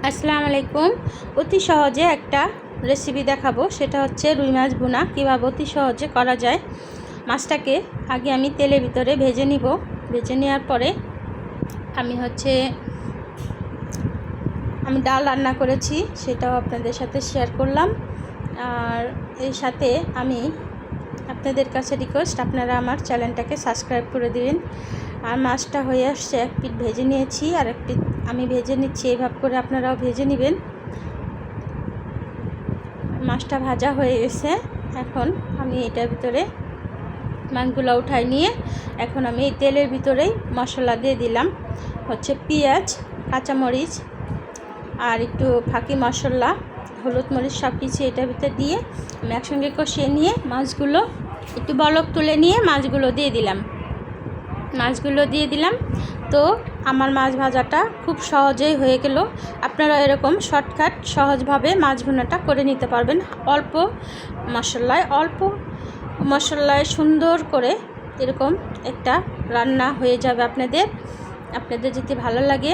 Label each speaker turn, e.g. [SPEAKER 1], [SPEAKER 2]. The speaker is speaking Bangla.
[SPEAKER 1] আসসালামু আলাইকুম। অতি সহজে একটা রেসিপি দেখাবো, সেটা হচ্ছে রুই মাছ ভুনা। কীভাবে অতি সহজে করা যায়। মাছটাকে আগে আমি তেলের ভিতরে ভেজে নিব। ভেজে নেওয়ার পরে আমি ডাল রান্না করেছি, সেটাও আপনাদের সাথে শেয়ার করলাম। আর এর সাথে আমি আপনাদের কাছে রিকোয়েস্ট, আপনারা আমার চ্যানেলটাকে সাবস্ক্রাইব করে দিবেন। আর মাছটা হয়ে আসছে, এক পিঠ ভেজে নিয়েছি আর এক পিঠ আমি ভেজে নিচ্ছি। এইভাবে করে আপনারাও ভেজে নেবেন। মাছটা ভাজা হয়ে গেছে। এখন আমি এটার ভিতরে মাছগুলো উঠাই নিয়ে এখন আমি এই তেলের ভিতরেই মশলা দিয়ে দিলাম, হচ্ছে পেঁয়াজ, কাঁচামরিচ আর একটু ফাঁকি মশলা, হলুদ মরিচ সব কিছু এটার ভিতরে দিয়ে আমি একসঙ্গে কষিয়ে নিয়ে মাছগুলো একটু বলক তুলে নিয়ে মাছগুলো দিয়ে দিলাম। তো আমার মাছ ভাজাটা খুব সহজেই হয়ে গেল। আপনারা এরকম শর্টকাট সহজভাবে মাছ ভুনাটা করে নিতে পারবেন। অল্প মশলায় সুন্দর করে এরকম একটা রান্না হয়ে যাবে আপনাদের যদি ভালো লাগে।